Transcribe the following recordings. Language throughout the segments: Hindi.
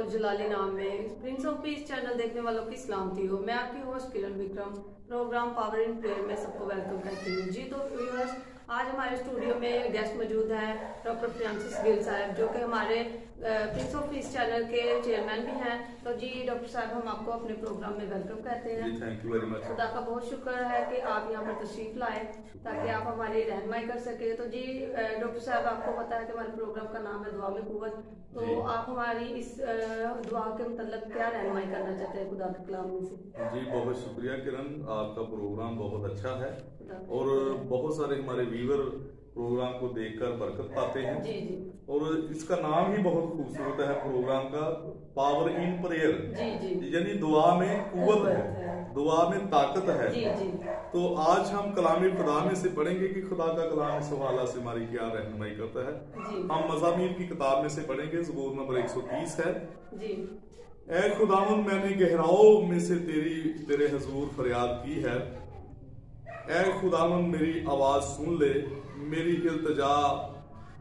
और जलाली नाम में प्रिंस ऑफ पीस चैनल देखने वालों की सलामती हो। मैं आपकी host Kiran Vikram program power in prayer में सबको वेलकम करती हूँ। जी तो व्यूअर्स, आज हमारे स्टूडियो में गेस्ट मौजूद हैं डॉक्टर फ्रांसिस गिल साहब, जो कि हमारे प्रिंस ऑफ पीस चैनल के चेयरमैन भी हैं। तो जी डॉक्टर साहब, हम आपको अपने प्रोग्राम में वेलकम कहते हैं। Thank you very much. खुदा का बहुत शुक्र है कि आप यहाँ पर तशरीफ लाए ताकि आप हमारी रहनुमाई कर सके। तो जी डॉक्टर साहब, आपको पता है कि हमारे प्रोग्राम का नाम है दुआ में कुव्वत, तो आप हमारी इस दुआ के मतलब क्या रहनुमाई करना चाहते हैं खुदा के कलाम में से? जी बहुत शुक्रिया किरण, आपका प्रोग्राम बहुत अच्छा है और बहुत सारे हमारे व्यूअर प्रोग्राम को देखकर बरकत पाते हैं। जी जी। और इसका नाम ही बहुत खूबसूरत है प्रोग्राम का, पावर इन प्रेयर। जी जी। यानी दुआ में कुव्वत है, दुआ में ताकत है। जी जी। तो आज हम कलाम खुदा में से पढ़ेंगे कि खुदा का कलाम इस हवाला से हमारी क्या रहनुमाई करता है। जी। हम मज़ामीर की किताब में से पढ़ेंगे, ज़बूर नंबर 130 है। जी। ऐ खुदावन, मैंने गहराओं में से तेरे हजूर फरियाद की है। ऐ खुदावन, मेरी आवाज सुन ले, मेरी इल्तिजा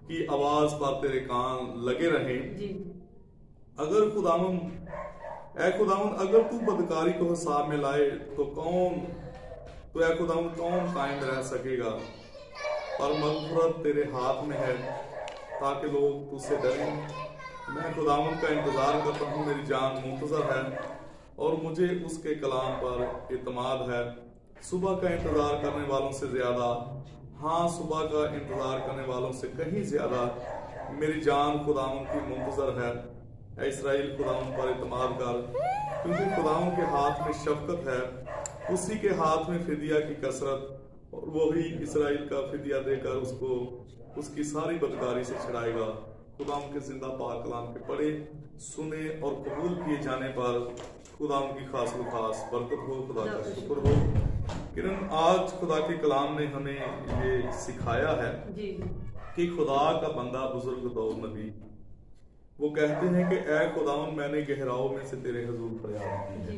की आवाज पर तेरे कान लगे रहें। जी। अगर खुदावन, ऐ खुदावन, अगर तू बदकारी को हिसाब में लाए तो ऐ खुदावन कौन कायम रह सकेगा? पर मग़फ़िरत तेरे हाथ में है ताकि लोग तुझसे डरें। मैं खुदावन का इंतजार करता हूँ, मेरी जान मुंतज़र है और मुझे उसके कलाम पर इत्मीनान है। सुबह का इंतजार करने वालों से ज्यादा, हाँ सुबह का इंतजार करने वालों से कहीं ज्यादा मेरी जान खुदावन की मुंतज़र है। ऐ इस्राएल, खुदावन पर इत्मीनान कर, क्योंकि खुदावन के हाथ में शफकत है, उसी के हाथ में फिदिया की कसरत, और वही इस्राएल का फिदिया देकर उसको उसकी सारी बदकारी से छुड़ाएगा। खुदाम के जिंदा पाक कलाम के पढ़े, सुने और कबूल किए जाने पर खुदाम की खास बरकत हो, खुदा का शुक्र हो। किरण, आज खुदा के कलाम ने हमें ये सिखाया है कि खुदा का बंदा बुजुर्ग दौर नबी वो कहते हैं कि ऐ खुदावन, मैंने गहराओं में से तेरे हुजूर फरियाद की है।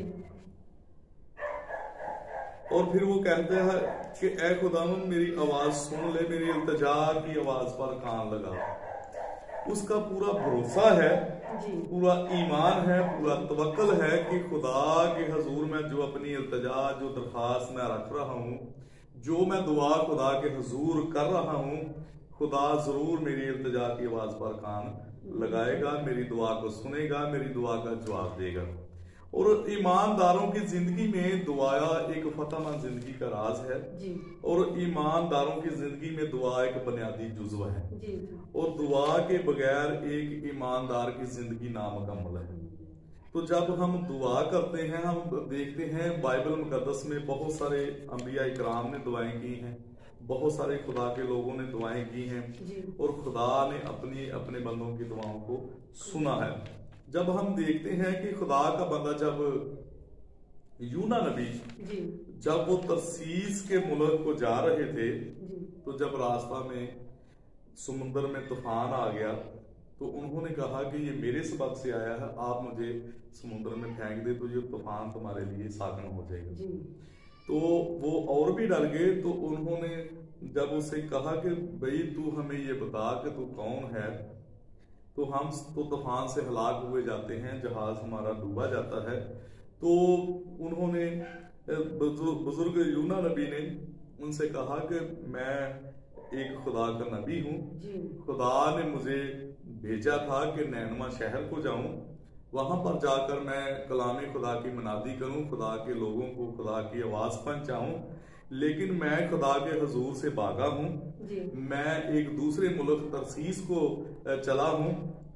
और फिर वो कहते हैं कि ऐ खुदावन, मेरी आवाज सुन ले, मेरी इल्तिजा की आवाज पर कान लगा। उसका पूरा भरोसा है, पूरा ईमान है, पूरा तवक्कल है कि खुदा के हजूर में जो अपनी इल्तिजा, जो दरखास्त मैं रख रहा हूँ, जो मैं दुआ खुदा के हजूर कर रहा हूँ, खुदा जरूर मेरी इल्तिजा की आवाज पर कान लगाएगा, मेरी दुआ को सुनेगा, मेरी दुआ का जवाब देगा। और ईमानदारों की जिंदगी में दुआ एक फतहमंद जिंदगी का राज है जी। और ईमानदारों की जिंदगी में दुआ एक बुनियादी जुज़्व है जी। और दुआ के बगैर एक ईमानदार की जिंदगी नामुकम्मल है। तो जब हम दुआ करते हैं, हम देखते हैं बाइबल मुकद्दस में बहुत सारे अंबिया इकराम ने दुआएं की हैं, बहुत सारे खुदा के लोगों ने दुआएं की हैं और खुदा ने अपने बंदों की दुआओं को सुना है। जब हम देखते हैं कि खुदा का बंदा जब यूना नबी जब वो तरसीस के मुल्क को जा रहे थे, तो जब रास्ता में समुद्र में तूफान आ गया तो उन्होंने कहा कि ये मेरे सबब से आया है, आप मुझे समुद्र में फेंक दे तो ये तूफान तुम्हारे लिए सागन हो जाएगा। तो वो और भी डर गए। तो उन्होंने जब उसे कहा कि भाई तू हमें ये बता कि तू कौन है, तो हम तो तूफान से हलाक हुए जाते हैं, जहाज हमारा डूबा जाता है। तो उन्होंने बुजुर्ग यूना नबी ने उनसे कहा कि मैं एक खुदा का नबी हूँ, खुदा ने मुझे भेजा था कि नैनमा शहर को जाऊं, वहां पर जाकर मैं कलाम खुदा की मनादी करूं, खुदा के लोगों को खुदा की आवाज पहुंचाऊं। लेकिन मैं खुदा के हजूर से भागा हूँ, मैं एक दूसरे मुल्क तरसीस को चला हूँ,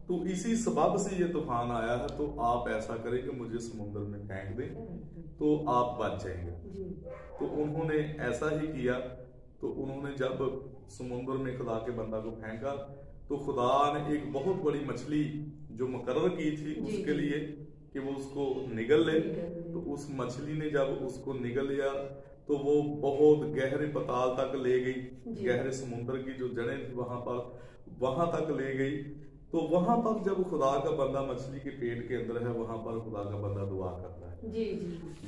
तो इसी सबब से ये तूफान आया है। तो आप ऐसा करें कि मुझे समुद्र में फेंक दें तो आप बच जाएंगे। तो उन्होंने ऐसा ही किया। तो उन्होंने जब समुद्र में खुदा के बंदा को फेंका तो खुदा ने एक बहुत बड़ी मछली जो मुकर्रर की थी उसके लिए कि वो उसको निगल ले, तो उस मछली ने जब उसको निगल लिया तो वो बहुत गहरे पताल तक ले गई, गहरे समुद्र की जो जड़ें थी वहां तक ले गई। तो वहां पर जब खुदा का बंदा मछली के पेट के अंदर है, वहां पर खुदा का बंदा दुआ करता है जी।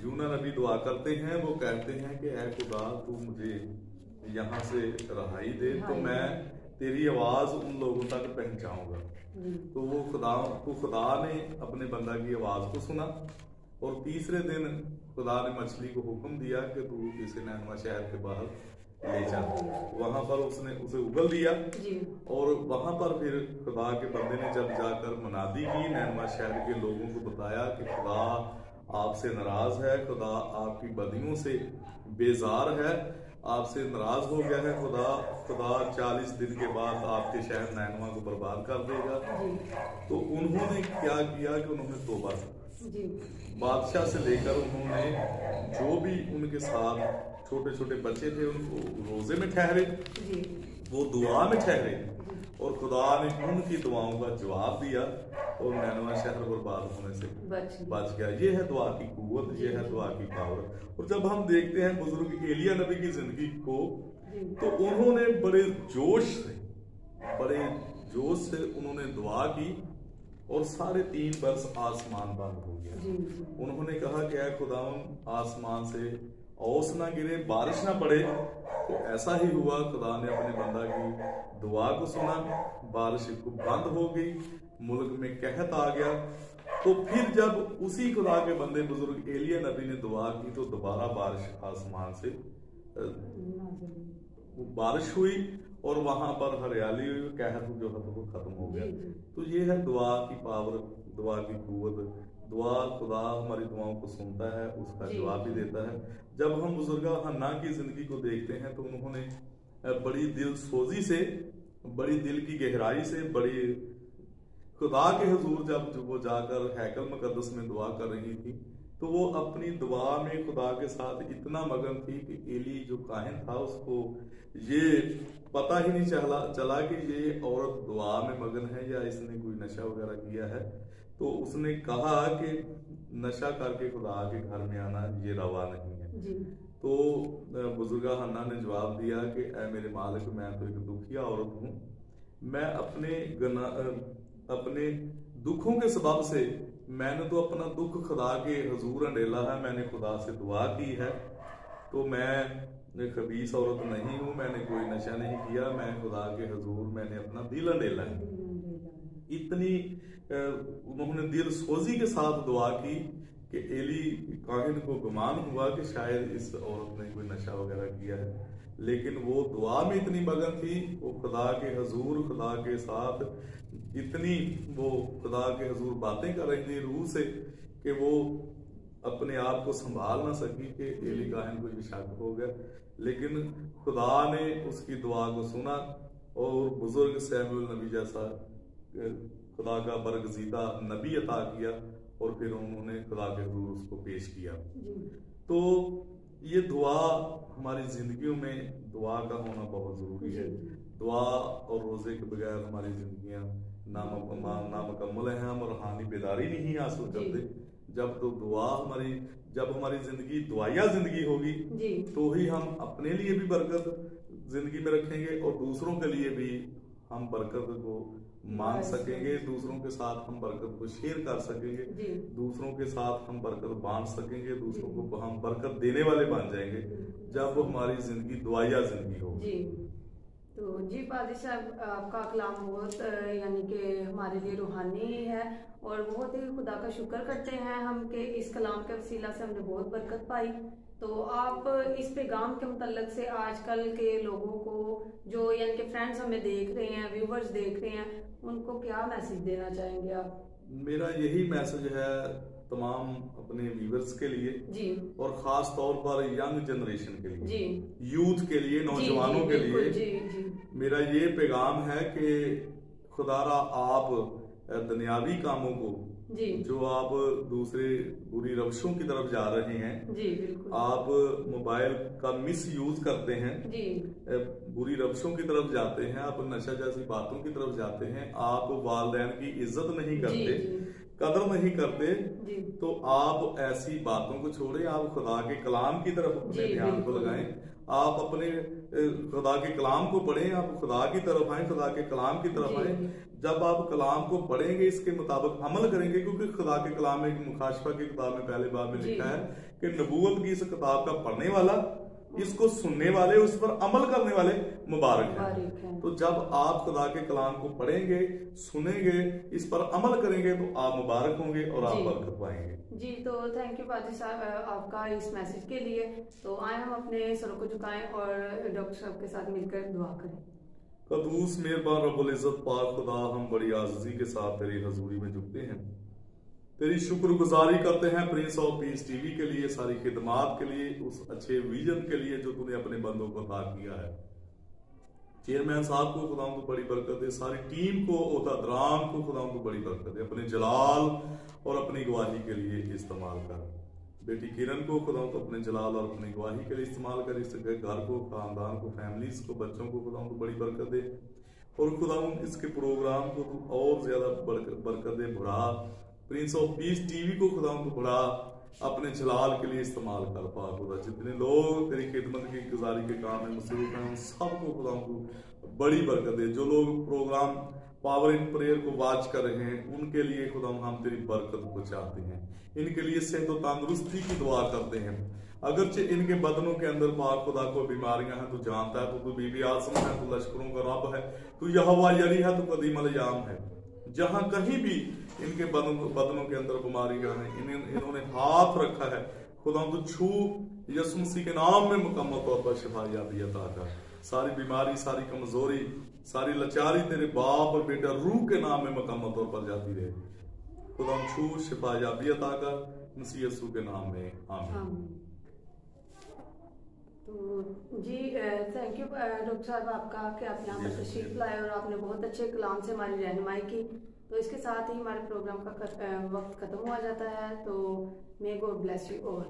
यूना नबी दुआ करते हैं, वो कहते हैं कि ऐ खुदा तू मुझे यहाँ से रहाई दे तो मैं तेरी आवाज उन लोगों तक पहुंचाऊंगा। तो वो खुदा ने अपने बंदा की आवाज को सुना, और तीसरे दिन खुदा ने मछली को हुक्म दिया कि तू इसे नैनवा शहर के बाहर ले जा। वहां पर उसने उसे उगल दिया, और वहां पर फिर खुदा के बंदे ने जब जाकर मनादी की, नैनवा शहर के लोगों को बताया कि खुदा आपसे नाराज है, खुदा आपकी बदियों से बेजार है, आपसे नाराज हो गया है, खुदा 40 दिन के बाद आपके शहर नैनवा को बर्बाद कर देगा। तो उन्होंने क्या किया कि उन्होंने तौबा की। बादशाह से लेकर उन्होंने जो भी उनके साथ छोटे छोटे बच्चे थे उनको रोजे में ठहरे, वो दुआ में ठहरे, और खुदा ने उनकी दुआओं का जवाब दिया, और नैनवा शहर बर्बाद होने से बच गया। ये है दुआ की कुव्वत, ये है दुआ की पावर। और जब हम देखते हैं बुजुर्ग एलिया नबी की जिंदगी को, तो उन्होंने बड़े जोश से उन्होंने दुआ की, और 3.5 वर्ष आसमान बंद हो गया। उन्होंने कहा कि ऐ खुदावन, आसमान से ओस ना गिरे, बारिश ना पड़े। तो ऐसा ही हुआ, खुदा ने अपने बंदा की दुआ को सुना, बारिश बंद हो गई, मुल्क में कहत आ गया। तो फिर जब उसी खुदा के बंदे बुजुर्ग एलिया नबी ने दुआ की, तो दोबारा बारिश आसमान से बारिश हुई, और वहां पर हरियाली हुई, कहत जो है वो खत्म हो गया। तो ये है दुआ की पावर, दुआ की कुव्वत। दुआ, खुदा हमारी दुआओं को सुनता है, उसका जवाब भी देता है। जब हम बुजुर्ग हन्ना की जिंदगी को देखते हैं, तो उन्होंने बड़ी दिल सोजी से, बड़ी दिल की गहराई से, बड़ी खुदा के हुजूर जब वो जाकर हैकल मुकद्दस में दुआ कर रही थी, तो वो अपनी दुआ में खुदा के साथ इतना मगन थी कि एली जो काहिन था उसको ये पता ही नहीं चला कि ये औरत दुआ में मगन है या इसने कोई नशा वगैरह किया है। तो उसने कहा कि नशा करके खुदा के घर में आना ये रवा नहीं है। तो बुजुर्ग हन्ना ने जवाब दिया कि ऐ मेरे मालिक, मैं तो एक दुखिया औरत हूँ, मैं अपने दुखों के सबब से मैंने तो अपना दुख खुदा के हुजूर अंडेला है, मैंने खुदा से दुआ की है, तो मैं खबीस औरत नहीं हूँ, मैंने कोई नशा नहीं किया, मैं खुदा के हुजूर मैंने अपना दिल अंडेला है। इतनी उन्होंने दिल सोजी के साथ दुआ की कि एली काहिन को गुमान हुआ कि शायद इस औरत ने कोई नशा वगैरह किया है, लेकिन वो दुआ में इतनी मगन थी, वो खुदा के हुजूर, खुदा के साथ इतनी वो खुदा के हुजूर बातें कर रही थी रूह से, कि वो अपने आप को संभाल ना सकी कि एली काहिन को ये शक हो गया। लेकिन खुदा ने उसकी दुआ को सुना, और बुजुर्ग सैमुअल नबी जैसा खुदा का बरगजीदा नबी अता किया, और फिर उन्होंने खुदा के हुजूर उसको पेश किया। तो ये दुआ हमारी जिंदगियों में, दुआ का होना बहुत जरूरी है। दुआ और रोजे के बगैर हमारी जिंदगियां नामुकम्मल हैं, हम रूहानी बेदारी नहीं हासिल करते। जब हमारी जिंदगी दुआया जिंदगी होगी, तो ही हम अपने लिए भी बरकत जिंदगी में रखेंगे, और दूसरों के लिए भी हम बरकत को मांग सकेंगे, दूसरों के साथ हम बरकत को शेयर कर सकेंगे, दूसरों के साथ हम बरकत बांट सकेंगे, दूसरों को हम बरकत देने वाले बन जाएंगे जब हमारी जिंदगी दुआया जिंदगी होगी। तो जी पादी साहब, आपका कलाम बहुत यानी कि हमारे लिए रूहानी है, और बहुत ही खुदा का शुक्र करते हैं हम कि इस कलाम के वसीला से हमने बहुत बरकत पाई। तो आप इस पैगाम के मुतल्लिक से आजकल के लोगों को, जो यानी कि फ्रेंड्स हमें देख रहे हैं, व्यूवर्स देख रहे हैं, उनको क्या मैसेज देना चाहेंगे आप? मेरा यही मैसेज है तमाम अपने व्यूवर्स के लिए जी, और खास तौर पर यंग जनरेशन के लिए जी, यूथ के लिए, नौजवानों के लिए जी, जी। मेरा ये पैगाम है कि खुदारा आप दुनियावी कामों को जी, जो आप दूसरे बुरी रवशों की तरफ जा रहे हैं जी, बिल्कुल। आप मोबाइल का मिस यूज करते हैं जी, बुरी रवशों की तरफ जाते हैं, आप नशा जैसी बातों की तरफ जाते हैं, आप वालिदैन की इज्जत नहीं करते जी, कदर नहीं करते जी। तो आप ऐसी बातों को छोड़ें, आप खुदा के कलाम की तरफ अपने ध्यान को लगाएं, आप अपने खुदा के कलाम को पढ़ें, आप खुदा की तरफ आए, खुदा के कलाम की तरफ आए। जब आप कलाम को पढ़ेंगे, इसके मुताबिक अमल करेंगे, क्योंकि खुदा के कलाम में मुखाशफा की किताब में पहले बाब में लिखा है कि नबूवत की इस किताब का पढ़ने वाला इसको सुनने वाले, उस पर अमल करने वाले मुबारक मुबारक हैं। तो जब आप खुदा के कलाम को पढ़ेंगे, सुनेंगे, इस पर अमल करेंगे तो आप मुबारक होंगे और आप बरकत पाएंगे। जी, तो थैंक यू पाजी साहब आपका इस मैसेज के लिए। तो आए हम अपने सरों को झुकाएं और डॉक्टर साहब के साथ मिलकर दुआ करें। कदूस मेहरबान रब्बुल इज्जत पाक खुदा, हम बड़ी आज़िज़ी के साथ तेरी हजूरी में झुकते हैं, तेरी शुक्रगुजारी करते हैं प्रिंस ऑफ पीस टीवी के लिए, सारी खिदमात के लिए, उस अच्छे विजन के लिए जो तूने अपने बंदों को अता किया है। चेयरमैन साहब को खुदा को बड़ी बरकत दे, सारी टीम को, ओहदेदारान को खुदा को बड़ी बरकत दे, अपने जलाल और अपनी गवाही के लिए इस्तेमाल कर। बेटी किरण को खुदा को अपने जलाल और अपनी गवाही के लिए इस्तेमाल कर, इसके घर को, खानदान को, फैमिलीज को, बच्चों को खुदा को बड़ी बरकत दे, और खुदा इसके प्रोग्राम को तू और ज्यादा बरकत दे, बढ़ा। प्रिंस ऑफ पीस टीवी को खुदा को बढ़ा, अपने जलाल के लिए इस्तेमाल कर पा खुदा। जितने लोग तेरी खिदमत की गुजारी के काम में मसरूफ हैं, उन सबको खुदा को बड़ी बरकत दे। जो लोग प्रोग्राम पावर इन प्रेयर को वॉच कर रहे हैं, उनके लिए खुदा हम तेरी बरकत को चाहते हैं, इनके लिए सेहत और तंदुरुस्ती की दुआ करते हैं। अगरचे इनके बदनों के अंदर पाक खुदा को बीमारियां हैं, तू जानता है, तू बीबी आज़म है, तू लश्करों का रब है, तू यहोवा यरी है, तू कदीम अल याम है। जहां कहीं भी इनके बदनों के अंदर बीमारियां हैं, इन्होंने हाथ रखा है, खुदा तो छू यीशु मसीह के नाम में मुकम्मल तौर पर शिफा याबी अता कर। सारी बीमारी, सारी कमजोरी, सारी लाचारी तेरे बाप और बेटा रूह के नाम में मुकम्मल तौर पर जाती रहे। खुदा छू शिफा याबी अता कर, मसीह यीशु के नाम में, आमीन। तो जी थैंक यू डॉक्टर साहब आपका कि आप यहाँ पर तशरीफ लाए और आपने बहुत अच्छे कलाम से हमारी रहनुमाई की। तो इसके साथ ही हमारे प्रोग्राम का वक्त खत्म हुआ जाता है। तो may God bless you all.